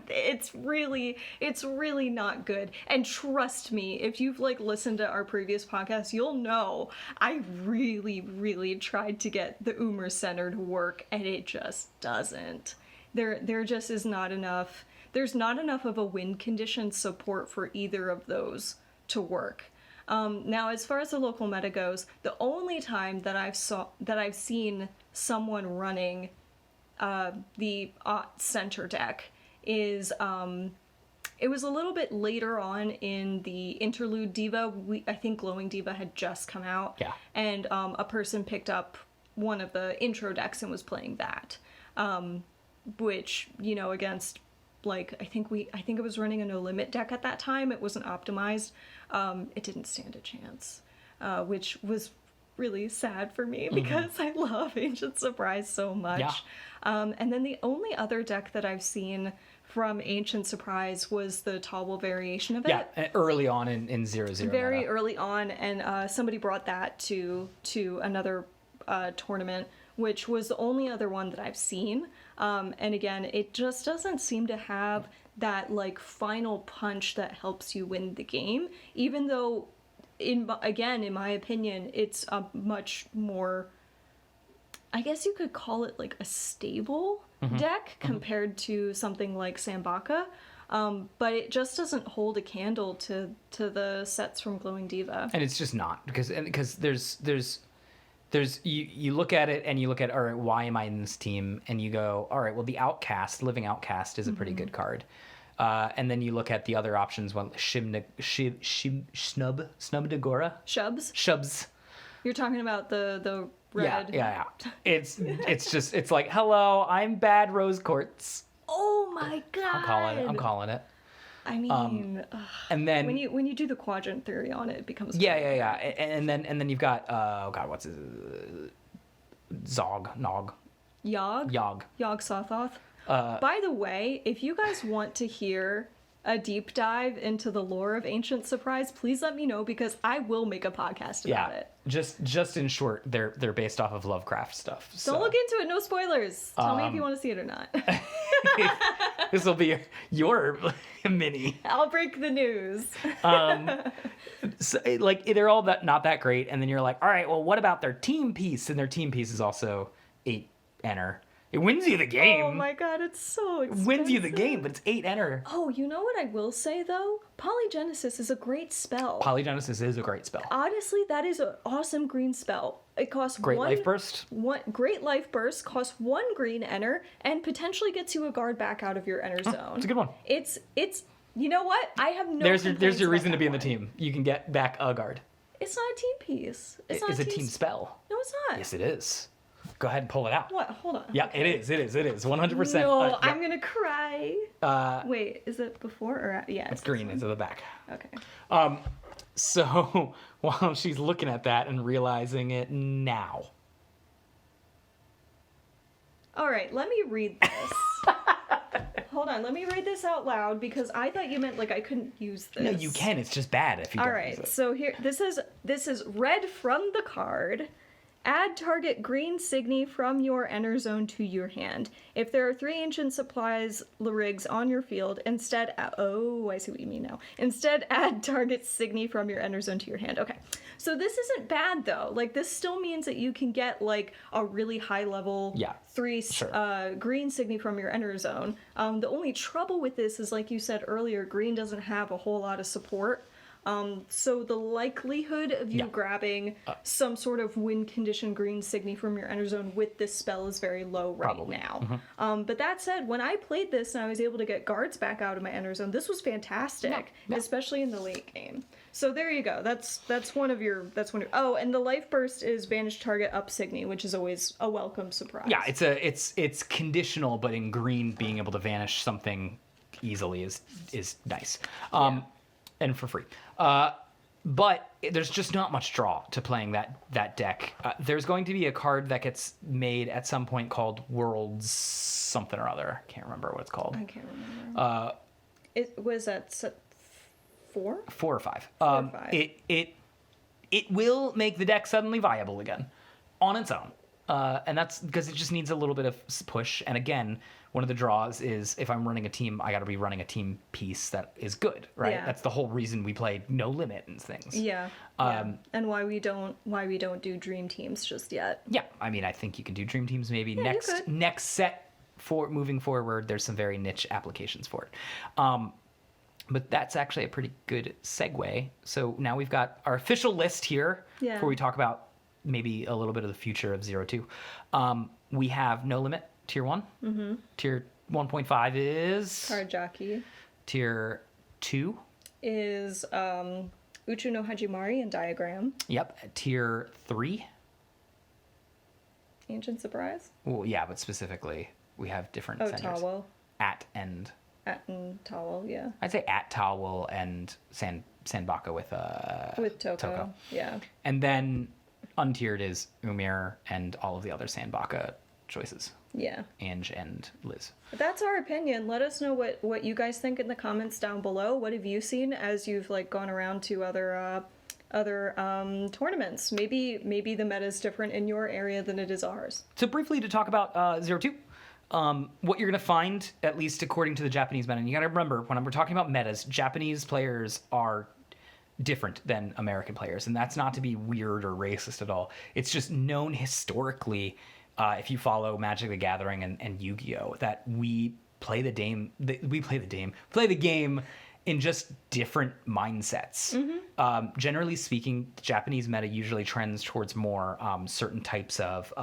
It's really not good. And trust me, if you've listened to our previous podcast, you'll know I really, really tried to get the Umar center to work, and it just doesn't. There just is not enough. There's not enough of a win condition support for either of those to work. Now, as far as the local meta goes, the only time that I've seen someone running the center deck is it was a little bit later on in the Interlude Diva. I think Glowing Diva had just come out. Yeah. And a person picked up one of the intro decks and was playing that, which against I think it was running a no limit deck at that time. It wasn't optimized. It didn't stand a chance, which was really sad for me because I love Ancient Surprise so much. Yeah. And then the only other deck that I've seen from Ancient Surprise was the Tawel variation of it. Yeah, early on in 0-0. Very early on, and somebody brought that to another tournament which was the only other one that I've seen. And again, it just doesn't seem to have that like final punch that helps you win the game, even though in my opinion, it's a much more, I guess you could call it like a stable deck compared to something like Sandbaka. But it just doesn't hold a candle to the sets from Glowing Diva. And it's just not, because there's you look at it and you look at, all right, why am I in this team? And you go, all right, well, the Living Outcast is a pretty good card. And then you look at the other options, well, Snubdagora? Shubs. You're talking about the red. Yeah. It's like, hello, I'm bad Rose Quartz. Oh my god. I'm calling it. I mean, and then when you do the quadrant theory on it, it becomes yeah. And then you've got what's his Nog. Yogg Sothoth. By the way, if you guys want to hear a deep dive into the lore of Ancient Surprise, please let me know, because I will make a podcast about it. Just in short, they're based off of Lovecraft stuff. Don't look into it. No spoilers. Tell me if you want to see it or not. This will be your mini. I'll break the news. So, like, they're all not that great, and then you're like, all right, well, what about their team piece? And their team piece is also 8 enter. It wins you the game. Oh my god, it's so expensive. It wins you the game, but it's 8 enter. Oh, you know what I will say, though? Polygenesis is a great spell. Polygenesis is a great spell. Honestly, that is an awesome green spell. It costs Life Burst? Great Life Burst costs 1 green enter and potentially gets you a guard back out of your enter zone. It's a good one. It's you know what? I have no There's your reason to be in the one. team. You can get back a guard. It's not a team piece. It's a team spell. No, it's not. Yes, it is. Go ahead and pull it out. What? Hold on. Yeah, okay. It is. 100%. No, yeah. I'm gonna cry. Wait, is it before or after? Yeah, it's green. It's at the back. Okay. So while she's looking at that and realizing it now. All right, let me read this. Hold on, let me read this out loud, because I thought you meant like I couldn't use this. No, you can. It's just bad if you don't use it. So here, this is read from the card. Add target green Signy from your enter zone to your hand. If there are 3 Ancient Supplies Lyrigs on your field, instead... Oh, I see what you mean now. Instead, add target Signy from your ender zone to your hand. Okay. So this isn't bad, though. Like, this still means that you can get, like, a really high-level 3 green Signy from your ender zone. The only trouble with this is, like you said earlier, green doesn't have a whole lot of support. So the likelihood of you grabbing some sort of win condition green Signy from your ender zone with this spell is very low now. But that said, when I played this and I was able to get guards back out of my ender zone, this was fantastic, especially in the late game. So there you go. That's one of your. Oh, and the Life Burst is banish target up Signy, which is always a welcome surprise. Yeah, it's conditional, but in green, being able to vanish something easily is nice. And for free. But there's just not much draw to playing that deck. There's going to be a card that gets made at some point called Worlds something or other. I can't remember what it's called. I can't remember. It was at 4? 4 or 5. 4 or 5. It will make the deck suddenly viable again on its own. And that's because it just needs a little bit of push. And again, one of the draws is if I'm running a team, I got to be running a team piece that is good, right? Yeah. That's the whole reason we play No Limit and things. Yeah. And why we don't do dream teams just yet. Yeah. I mean, I think you can do dream teams maybe next set for moving forward. There's some very niche applications for it. But that's actually a pretty good segue. So now we've got our official list here before we talk about maybe a little bit of the future of 0-2. We have No Limit, Tier 1. Mm-hmm. Tier 1.5 is... Card Jockey. Tier 2 is Uchuno Hajimari and Diagram. Yep. Tier 3. Ancient Surprise. Well, yeah, but specifically, we have different centers. Towel. At and Towel, yeah. I'd say at Towel and Sandbaka with Toko. Yeah. And then untiered is Umir and all of the other Sandbaka choices. Yeah. Ange and Liz. But that's our opinion. Let us know what you guys think in the comments down below. What have you seen as you've like gone around to other tournaments. Maybe the meta is different in your area than it is ours. So briefly to talk about 02, what you're going to find, at least according to the Japanese meta, and you got to remember, when we're talking about metas, Japanese players are different than American players, and that's not to be weird or racist at all. It's just known historically, if you follow Magic the Gathering and Yu-Gi-Oh, that we play the game in just different mindsets. Generally speaking, the Japanese meta usually trends towards more certain types of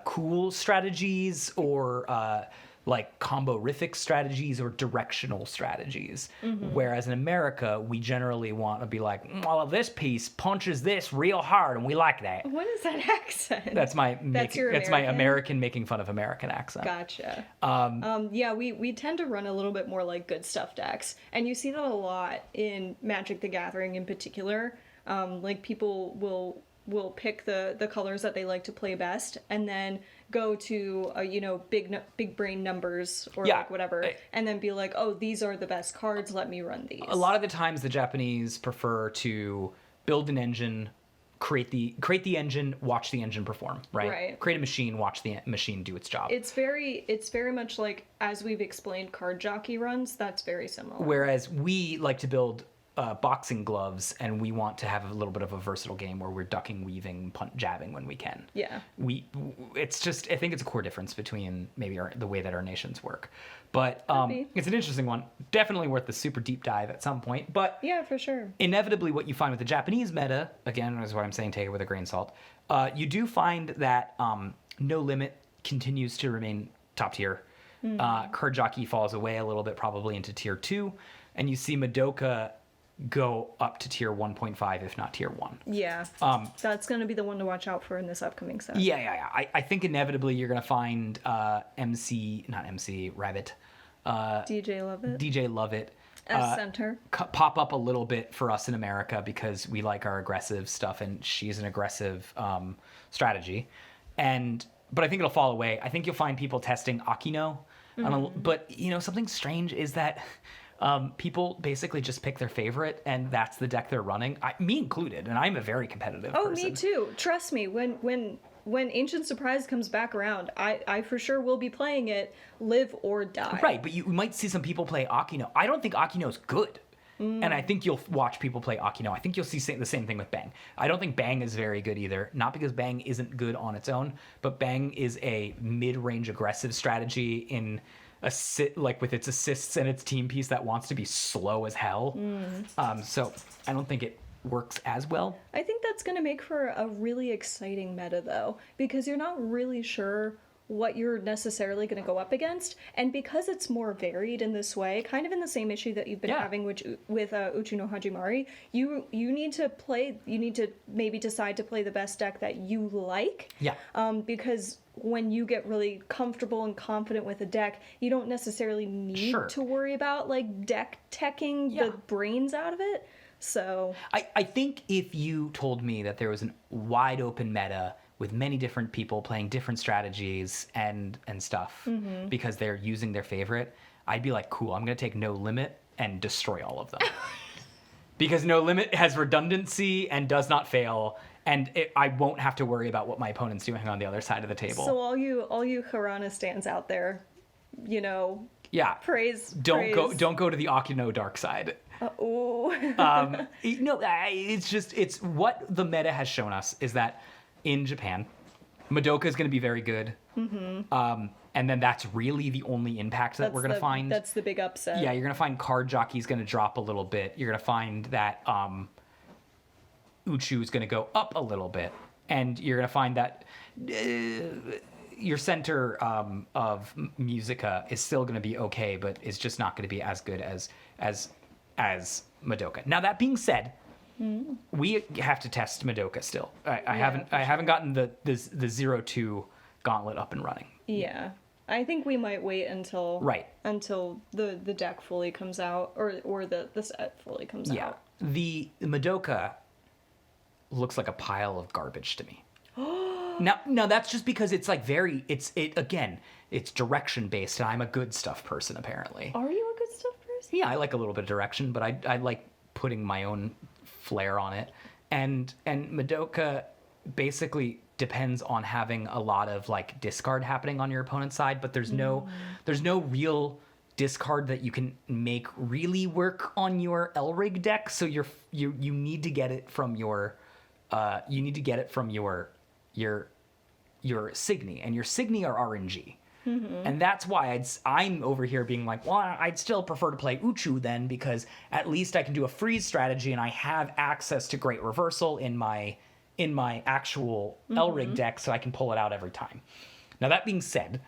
cool strategies or like combo-rific strategies or directional strategies. Whereas in America, we generally want to be like, well, this piece punches this real hard, and we like that. What is that accent? That's my That's my American making fun of American accent. Gotcha. Yeah, we tend to run a little bit more like good stuff decks, and you see that a lot in Magic the Gathering in particular. Like people will pick the colors that they like to play best, and then go to big brain numbers or like whatever, and then be like, oh, these are the best cards, let me run these. A lot of the times the Japanese prefer to build an engine, create the engine, watch the engine perform, right? Create a machine, watch the machine do its job. It's very much like, as we've explained, card jockey runs. That's very similar. Whereas we like to build boxing gloves, and we want to have a little bit of a versatile game where we're ducking, weaving, jabbing when we can. Yeah. It's just, I think it's a core difference between maybe the way that our nations work. But it's an interesting one. Definitely worth the super deep dive at some point. But yeah, for sure. Inevitably, what you find with the Japanese meta, again, is what I'm saying, take it with a grain of salt, you do find that No Limit continues to remain top tier. Card Jockey falls away a little bit, probably into tier 2. And you see Madoka go up to tier 1.5, if not tier 1. Yeah. That's going to be the one to watch out for in this upcoming set. Yeah. I think inevitably you're going to find Rabbit. DJ Lovett. As center. Pop up a little bit for us in America because we like our aggressive stuff, and she's an aggressive strategy. But I think it'll fall away. I think you'll find people testing Akino. But, something strange is that people basically just pick their favorite, and that's the deck they're running. Me included, and I'm a very competitive person. Me too. Trust me, when Ancient Surprise comes back around, I for sure will be playing it, live or die. Right, but you might see some people play Akino. I don't think Akino's good. And I think you'll watch people play Akino. I think you'll see the same thing with Bang. I don't think Bang is very good either. Not because Bang isn't good on its own, but Bang is a mid-range aggressive strategy in with its assists and its team piece that wants to be slow as hell. So I don't think it works as well. I think that's going to make for a really exciting meta, though, because you're not really sure what you're necessarily going to go up against, and because it's more varied in this way, kind of in the same issue that you've been having with Uchuno Hajimari, you need to maybe decide to play the best deck that you like. Because when you get really comfortable and confident with a deck, you don't necessarily need to worry about like deck teching the brains out of it. So I think if you told me that there was a wide open meta with many different people playing different strategies and stuff because they're using their favorite, I'd be like, cool, I'm going to take No Limit and destroy all of them. Because No Limit has redundancy and does not fail, and I won't have to worry about what my opponent's doing on the other side of the table. So all you Harana stands out there, praise. Don't go to the Akino dark side. It's what the meta has shown us is that in Japan, Madoka is going to be very good. And then that's really the only impact that we're going to find. That's the big upset. Yeah, you're going to find Card Jockey's going to drop a little bit. You're going to find that Uchu is going to go up a little bit. And you're going to find that your center of Musica is still going to be okay, but is just not going to be as good as Madoka. Now, that being said, we have to test Madoka still. I haven't gotten the 0-2 gauntlet up and running. Yeah. I think we might wait until the deck fully comes out or the set fully comes out. Yeah. The Madoka looks like a pile of garbage to me. Now that's just because it's like it's direction based, and I'm a good stuff person apparently. Are you a good stuff person? Yeah, I like a little bit of direction, but I like putting my own flair on it. And Madoka basically depends on having a lot of like discard happening on your opponent's side, but there's no real discard that you can make really work on your Elrig deck. So you need to get it from your Signy, and your Signy are RNG. And that's why I'm over here being like, well, I'd still prefer to play Uchu then, because at least I can do a freeze strategy and I have access to Great Reversal in my actual Elrig deck, so I can pull it out every time. Now, that being said,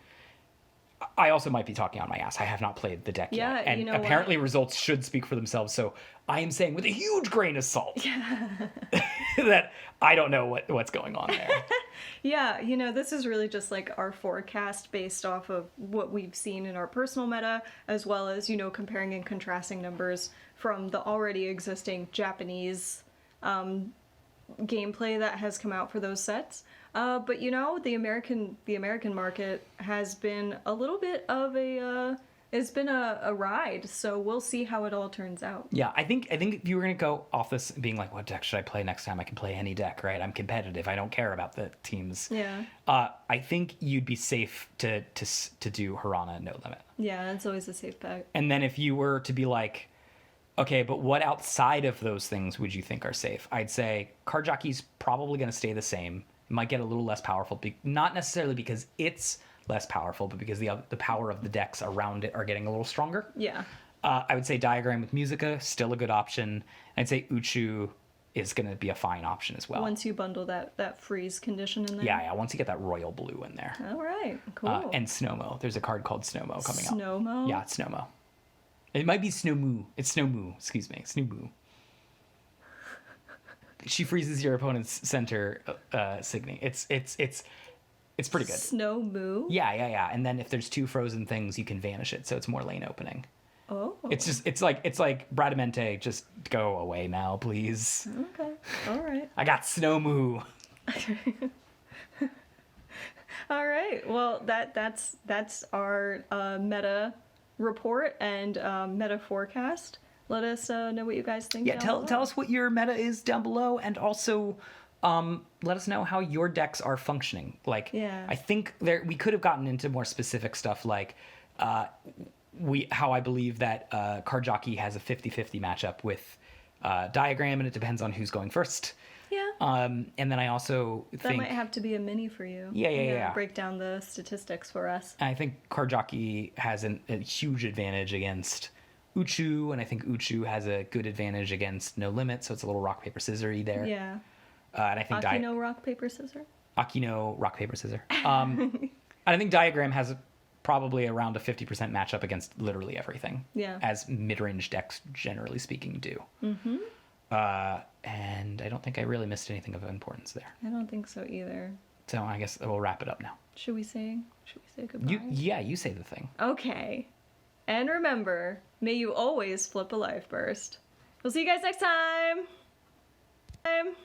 I also might be talking on my ass. I have not played the deck yet. And apparently results should speak for themselves, so I am saying with a huge grain of salt that I don't know what's going on there. Yeah, this is really just like our forecast based off of what we've seen in our personal meta, as well as, comparing and contrasting numbers from the already existing Japanese gameplay that has come out for those sets. But the American market has been a little bit of it's been a ride, so we'll see how it all turns out. Yeah, I think if you were gonna go off this being like, what deck should I play next time? I can play any deck, right? I'm competitive. I don't care about the teams. Yeah. I think you'd be safe to do Hirana No Limit. Yeah, it's always a safe bet. And then if you were to be like, okay, but what outside of those things would you think are safe? I'd say Card Jockey's probably going to stay the same. It might get a little less powerful, not necessarily because it's less powerful, but because the power of the decks around it are getting a little stronger. Yeah. I would say Diagram with Musica, still a good option. I'd say Uchu is going to be a fine option as well. Once you bundle that freeze condition in there. Yeah, once you get that royal blue in there. All right, cool. And Snowmo. There's a card called Snowmo coming out. Snowmo? Yeah, it's Snowmo. It might be Snowmoo. It's Snowmoo. Excuse me. Snowmoo. She freezes your opponent's center Signy. It's pretty good. Snowmoo? Yeah. And then if there's two frozen things, you can vanish it, so it's more lane opening. Oh. It's like Bradamante, just go away now, please. Okay. All right. I got Snowmoo. All right. Well, that's our meta report and meta forecast. Let us know what you guys think. Yeah, tell us what your meta is down below, and also let us know how your decks are functioning. Like, yeah. I think we could have gotten into more specific stuff, like how I believe that Card Jockey has a 50-50 matchup with Diagram, and it depends on who's going first. Yeah. And then I also think that might have to be a mini for you. Yeah. Break down the statistics for us. I think Card Jockey has a huge advantage against Uchu, and I think Uchu has a good advantage against No Limit, so it's a little rock paper scissor-y there. Yeah. And I think Akino rock paper scissor. Akino rock paper scissor. And I think Diagram has probably around a 50% matchup against literally everything. Yeah. As mid-range decks, generally speaking, do. Mm-hmm. And I don't think I really missed anything of importance there. I don't think so either. So I guess we'll wrap it up now. Should we say goodbye? You say the thing. Okay. And remember, may you always flip a life burst. We'll see you guys next time. Time.